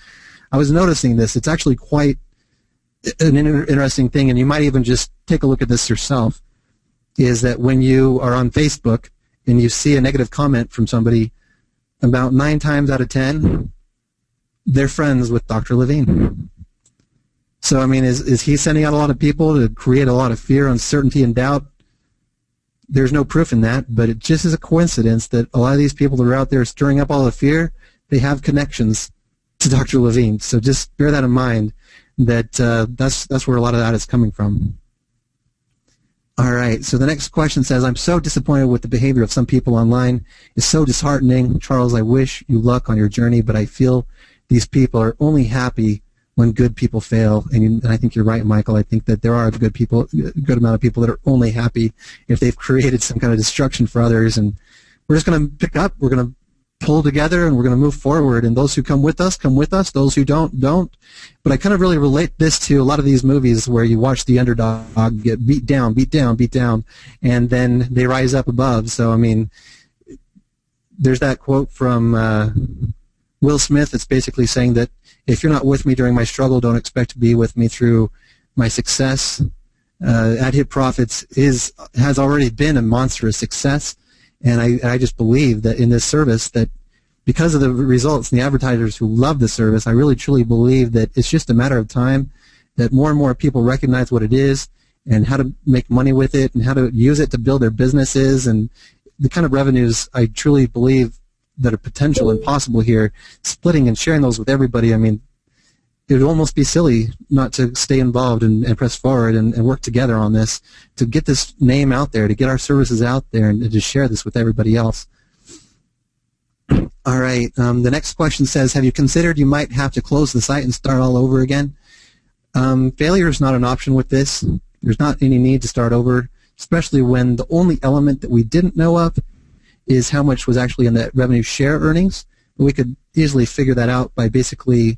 I was noticing this. It's actually quite an interesting thing, and you might even just take a look at this yourself, is that when you are on Facebook and you see a negative comment from somebody, about 9 times out of 10, they're friends with Dr. Levine. So, I mean, is he sending out a lot of people to create a lot of fear, uncertainty, and doubt? There's no proof in that, but it just is a coincidence that a lot of these people that are out there stirring up all the fear, they have connections to Dr. Levine. So just bear that in mind, that that's where a lot of that is coming from. All right, so the next question says, I'm so disappointed with the behavior of some people online. It's so disheartening. Charles, I wish you luck on your journey, but I feel these people are only happy when good people fail, and I think you're right, Michael. I think that there are good people, a good amount of people that are only happy if they've created some kind of destruction for others. And we're just going to pick up, we're going to pull together, and we're going to move forward. And those who come with us, come with us. Those who don't, don't. But I kind of really relate this to a lot of these movies where you watch the underdog get beat down, beat down, beat down, and then they rise up above. So, I mean, there's that quote from Will Smith that's basically saying that if you're not with me during my struggle, don't expect to be with me through my success. AHP Profits has already been a monstrous success, and I just believe that in this service, that because of the results and the advertisers who love the service, I really truly believe that it's just a matter of time that more and more people recognize what it is and how to make money with it and how to use it to build their businesses, and the kind of revenues I truly believe that are potential and possible here, splitting and sharing those with everybody. I mean, it would almost be silly not to stay involved and press forward and work together on this to get this name out there, to get our services out there, and to share this with everybody else. All right, the next question says, have you considered you might have to close the site and start all over again? Failure is not an option with this. There's not any need to start over, especially when the only element that we didn't know of is how much was actually in the revenue share earnings. We could easily figure that out by basically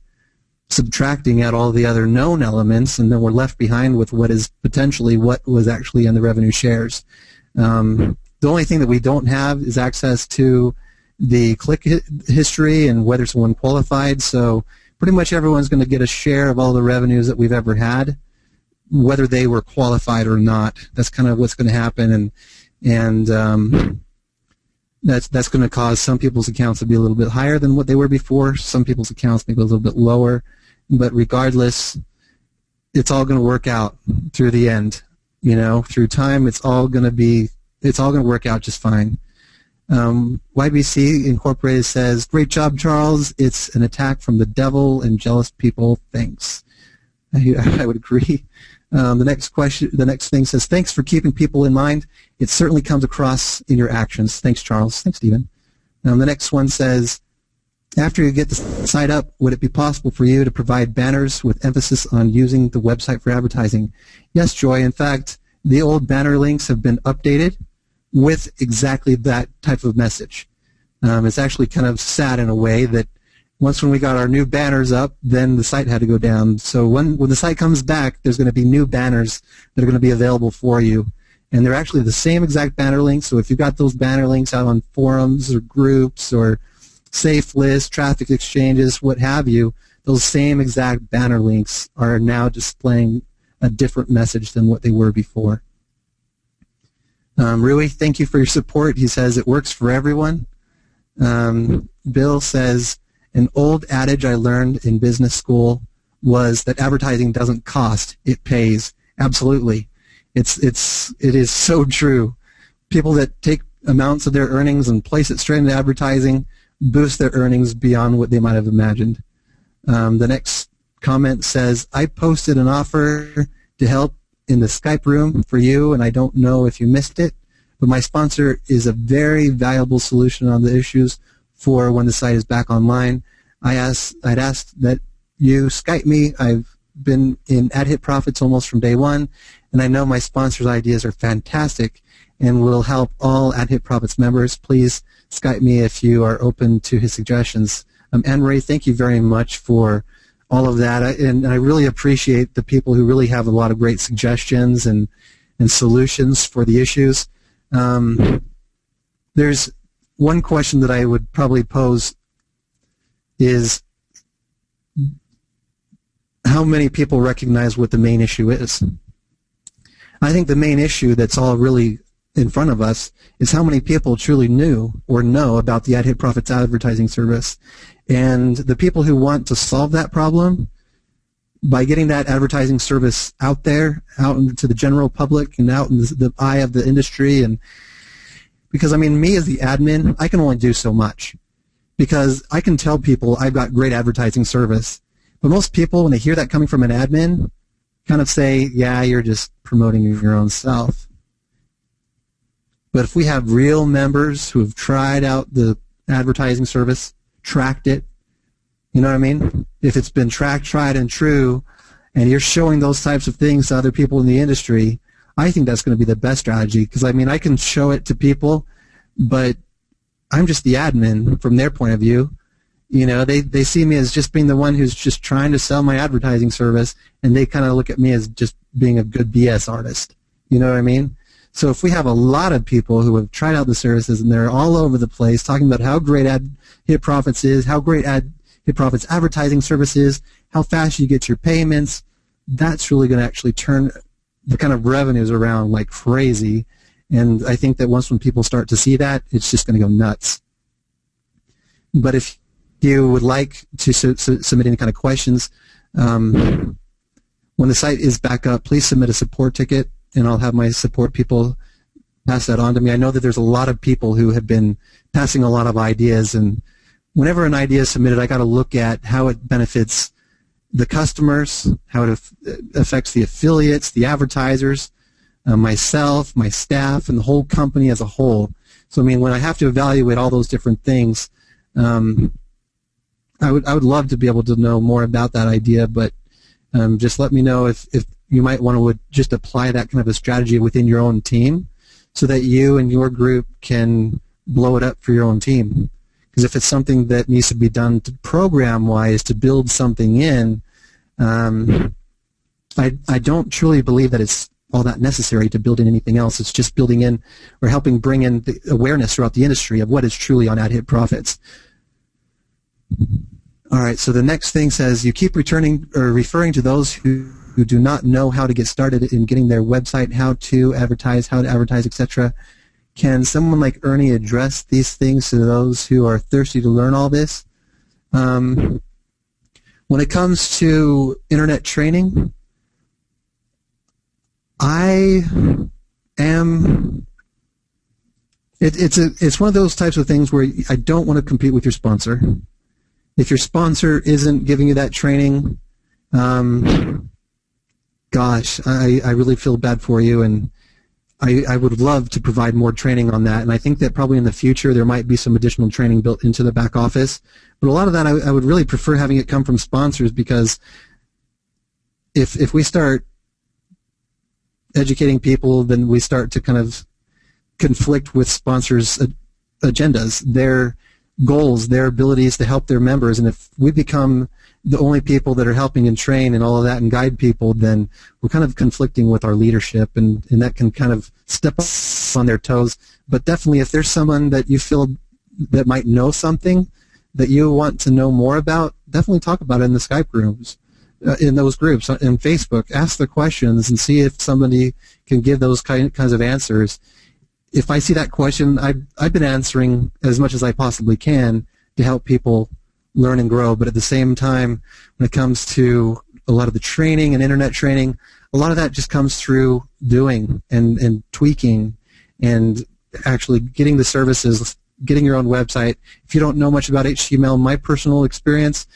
subtracting out all the other known elements, and then we're left behind with what is potentially what was actually in the revenue shares. The only thing that we don't have is access to the click history and whether someone qualified, so pretty much everyone's going to get a share of all the revenues that we've ever had. whether they were qualified or not. That's kind of what's going to happen, and that's going to cause some people's accounts to be a little bit higher than what they were before, some people's accounts maybe a little bit lower, but regardless, it's all going to work out through the end. Through time, it's all going to work out just fine. YBC Incorporated says, "Great job, Charles. It's an attack from the devil and jealous people. Thanks." I would agree. The next thing says, "Thanks for keeping people in mind. It certainly comes across in your actions." Thanks, Charles. Thanks, Stephen. The next one says, "After you get the site up, would it be possible for you to provide banners with emphasis on using the website for advertising?" Yes, Joy. In fact, the old banner links have been updated with exactly that type of message. It's actually kind of sad in a way that once when we got our new banners up, then the site had to go down. So when the site comes back, there's going to be new banners that are going to be available for you. And they're actually the same exact banner links. So if you've got those banner links out on forums or groups or safe lists, traffic exchanges, what have you, those same exact banner links are now displaying a different message than what they were before. Rui, thank you for your support. He says it works for everyone. Bill says, "An old adage I learned in business school was that advertising doesn't cost, it pays." Absolutely. It is so true. People that take amounts of their earnings and place it straight into advertising boost their earnings beyond what they might have imagined. The next comment says, "I posted an offer to help in the Skype room for you, and I don't know if you missed it, but my sponsor is a very valuable solution on the issues for when the site is back online. I'd ask that you Skype me. I've been in AdHit Profits almost from day one, and I know my sponsor's ideas are fantastic and will help all AdHit Profits members. Please Skype me if you are open to his suggestions." Anne Ray, thank you very much for all of that, and I really appreciate the people who really have a lot of great suggestions and solutions for the issues. There's one question that I would probably pose is, how many people recognize what the main issue is? I think the main issue that's all really in front of us is how many people truly knew or know about the AdHit Profits advertising service. And the people who want to solve that problem by getting that advertising service out there, out into the general public and out in the eye of the industry. And because, I mean, me as the admin, I can only do so much, because I can tell people I've got great advertising service. But most people, when they hear that coming from an admin, kind of say, yeah, you're just promoting your own self. But if we have real members who have tried out the advertising service, tracked it, you know what I mean? If it's been tracked, tried, and true, and you're showing those types of things to other people in the industry, I think that's going to be the best strategy. Because, I mean, I can show it to people, but I'm just the admin from their point of view. You know, they see me as just being the one who's just trying to sell my advertising service, and they kind of look at me as just being a good BS artist. You know what I mean? So if we have a lot of people who have tried out the services and they're all over the place talking about how great AdHit Profits is, how great AdHit Profits advertising service is, how fast you get your payments, that's really going to actually turn the kind of revenues around like crazy. And I think that once when people start to see that, it's just going to go nuts. But if you would like to submit any kind of questions, when the site is back up, please submit a support ticket, and I'll have my support people pass that on to me. I know that there's a lot of people who have been passing a lot of ideas, and whenever an idea is submitted, I got to look at how it benefits the customers, how it affects the affiliates, the advertisers, myself, my staff, and the whole company as a whole. So, I mean, when I have to evaluate all those different things, I would love to be able to know more about that idea, but just let me know if you might want to just apply that kind of a strategy within your own team so that you and your group can blow it up for your own team. Because if it's something that needs to be done to program-wise to build something in, I don't truly believe that it's all that necessary to build in anything else. It's just building in or helping bring in the awareness throughout the industry of what is truly on AdHit Profits. All right, so the next thing says, you keep referring to those who who do not know how to get started in getting their website, how to advertise, etc. Can someone like Ernie address these things to those who are thirsty to learn all this? When it comes to internet training, it's one of those types of things where I don't want to compete with your sponsor. If your sponsor isn't giving you that training, gosh, I really feel bad for you, and I would love to provide more training on that. And I think that probably in the future there might be some additional training built into the back office. But a lot of that I would really prefer having it come from sponsors, because if we start educating people, then we start to kind of conflict with sponsors' agendas, their goals, their abilities to help their members. And if we become the only people that are helping and train and all of that and guide people, then we're kind of conflicting with our leadership, and that can kind of step on their toes. But definitely, if there's someone that you feel that might know something that you want to know more about, definitely talk about it in the Skype groups, in those groups, in Facebook. Ask the questions and see if somebody can give those kinds of answers. If I see that question, I've been answering as much as I possibly can to help people learn and grow. But at the same time, when it comes to a lot of the training and internet training, a lot of that just comes through doing and tweaking and actually getting the services, getting your own website. If you don't know much about HTML, my personal experience,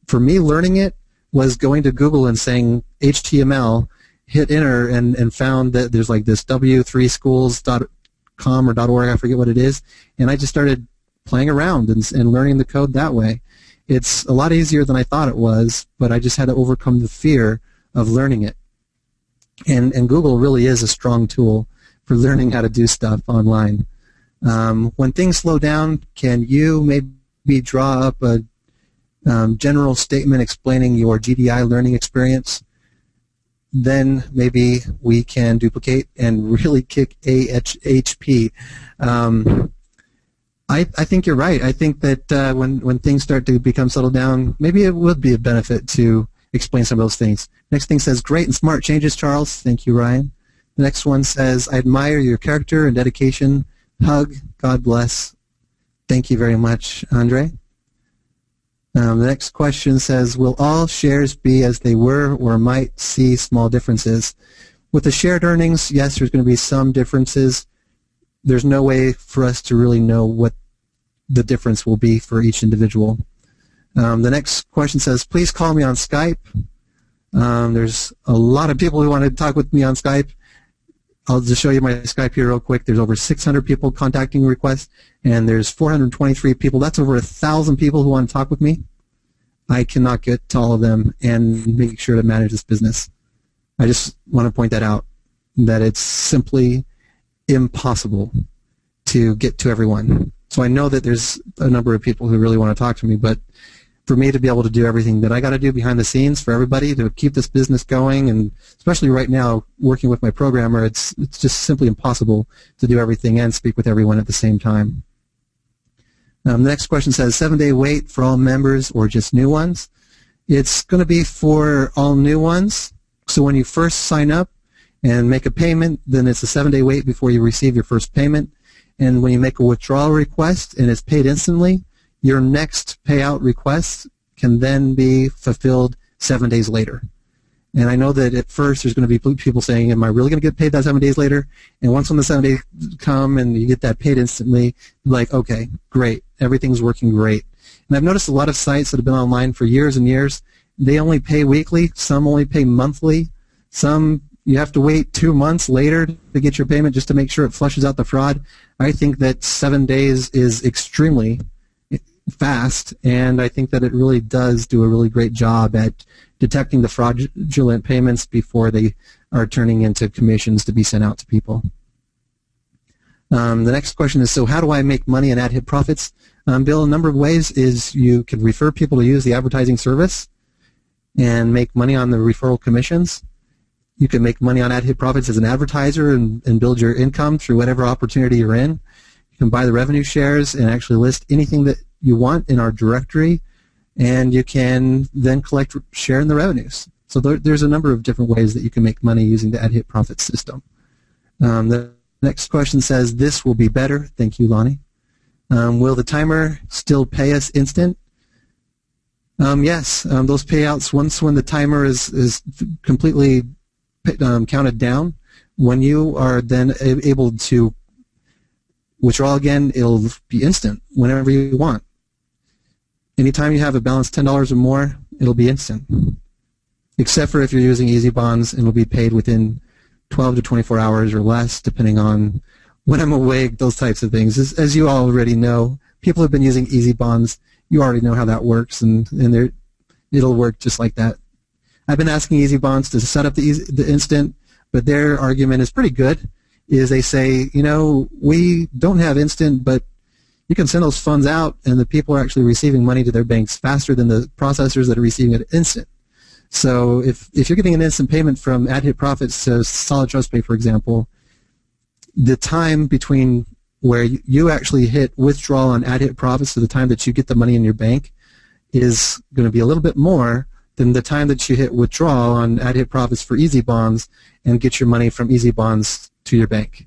for me learning it, was going to Google and saying HTML, hit enter, and found that there's like this w3schools.com or .org, I forget what it is, and I just started playing around and learning the code that way. It's a lot easier than I thought it was, but I just had to overcome the fear of learning it. And Google really is a strong tool for learning how to do stuff online. When things slow down, can you maybe draw up a general statement explaining your GDI learning experience? Then maybe we can duplicate and really kick AHP. I think you're right. I think that when things start to become settled down, maybe it would be a benefit to explain some of those things. Next thing says, great and smart changes, Charles. Thank you, Ryan. The next one says, I admire your character and dedication. Hug. God bless. Thank you very much, Andre. The next question says, will all shares be as they were or might see small differences? With the shared earnings, yes, there's going to be some differences. There's no way for us to really know what the difference will be for each individual. The next question says, please call me on Skype. There's a lot of people who want to talk with me on Skype. I'll just show you my Skype here real quick. There's over 600 people contacting requests, and there's 423 people. That's over 1,000 people who want to talk with me. I cannot get to all of them and make sure to manage this business. I just want to point that out, that it's simply impossible to get to everyone. So I know that there's a number of people who really want to talk to me, but for me to be able to do everything that I got to do behind the scenes for everybody to keep this business going, and especially right now working with my programmer, it's just simply impossible to do everything and speak with everyone at the same time. The next question says, 7-day wait for all members or just new ones? It's going to be for all new ones. So when you first sign up and make a payment, then it's a 7-day wait before you receive your first payment. And when you make a withdrawal request and it's paid instantly, your next payout request can then be fulfilled 7 days later. And I know that at first there's going to be people saying, am I really going to get paid that 7 days later? And once when the 7 days come and you get that paid instantly, you're like, okay, great. Everything's working great. And I've noticed a lot of sites that have been online for years and years, they only pay weekly. Some only pay monthly. Some you have to wait 2 months later to get your payment just to make sure it flushes out the fraud. I think that 7 days is extremely fast, and I think that it really does do a really great job at detecting the fraudulent payments before they are turning into commissions to be sent out to people. The next question is, so how do I make money and add hit profits? Bill, a number of ways is you can refer people to use the advertising service and make money on the referral commissions. You can make money on ad hit profits as an advertiser and build your income through whatever opportunity you're in. You can buy the revenue shares and actually list anything that you want in our directory, and you can then share in the revenues. So there's a number of different ways that you can make money using the AHP profit system. The next question says, this will be better. Thank you, Lonnie. Will the timer still pay us instant? Yes, those payouts, once when the timer is completely counted down, when you are then able to withdraw again, it'll be instant whenever you want. Anytime you have a balance $10 or more, it'll be instant. Except for if you're using Easy Bonds, and it'll be paid within 12 to 24 hours or less, depending on when I'm awake, those types of things. As you already know, people have been using Easy Bonds. You already know how that works, and it'll work just like that. I've been asking Easy Bonds to set up the instant, but their argument is pretty good. Is they say, you know, we don't have instant, but you can send those funds out, and the people are actually receiving money to their banks faster than the processors that are receiving it instant. So if you're getting an instant payment from AHP Profits to Solid Trust Pay, for example, the time between where you actually hit withdrawal on AHP Profits to the time that you get the money in your bank is going to be a little bit more than the time that you hit withdrawal on AHP Profits for Easy Bonds and get your money from Easy Bonds to your bank.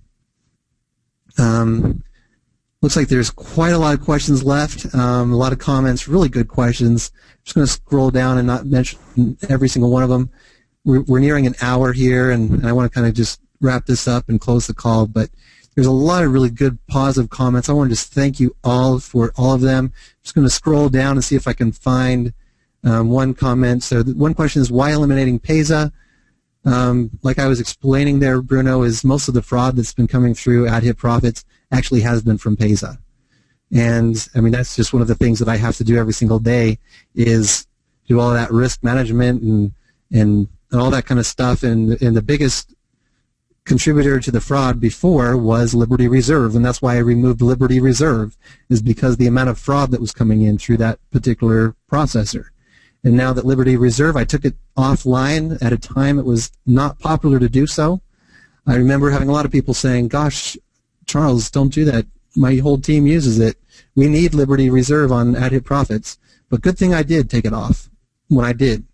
Looks like there's quite a lot of questions left, a lot of comments, really good questions. I'm just going to scroll down and not mention every single one of them. We're nearing an hour here, and I want to kind of just wrap this up and close the call, but there's a lot of really good positive comments. I want to just thank you all for all of them. I'm just going to scroll down and see if I can find one comment. So one question is, why eliminating PESA? Like I was explaining there, Bruno, is most of the fraud that's been coming through AHP Profits actually has been from PESA. And, I mean, that's just one of the things that I have to do every single day is do all that risk management and all that kind of stuff. And the biggest contributor to the fraud before was Liberty Reserve, and that's why I removed Liberty Reserve, is because the amount of fraud that was coming in through that particular processor. And now that Liberty Reserve, I took it offline at a time it was not popular to do so. I remember having a lot of people saying, gosh, Charles, don't do that. My whole team uses it. We need Liberty Reserve on AHP Profits. But good thing I did take it off when I did.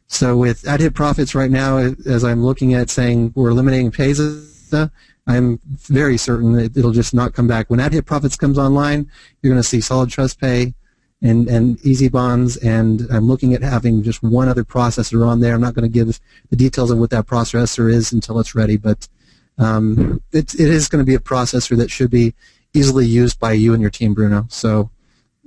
So with AHP Profits right now, as I'm looking at saying we're eliminating PESA, I'm very certain that it'll just not come back. When AHP Profits comes online, you're going to see Solid Trust Pay and Easy Bonds, and I'm looking at having just one other processor on there. I'm not going to give the details of what that processor is until it's ready, but it is going to be a processor that should be easily used by you and your team, Bruno. So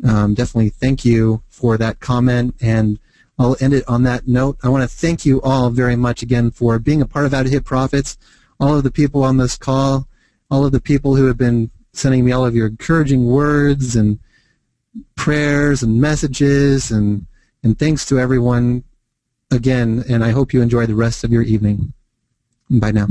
definitely thank you for that comment, and I'll end it on that note. I want to thank you all very much again for being a part of AHP Profits, all of the people on this call, all of the people who have been sending me all of your encouraging words and prayers and messages, and thanks to everyone again, and I hope you enjoy the rest of your evening. Bye now.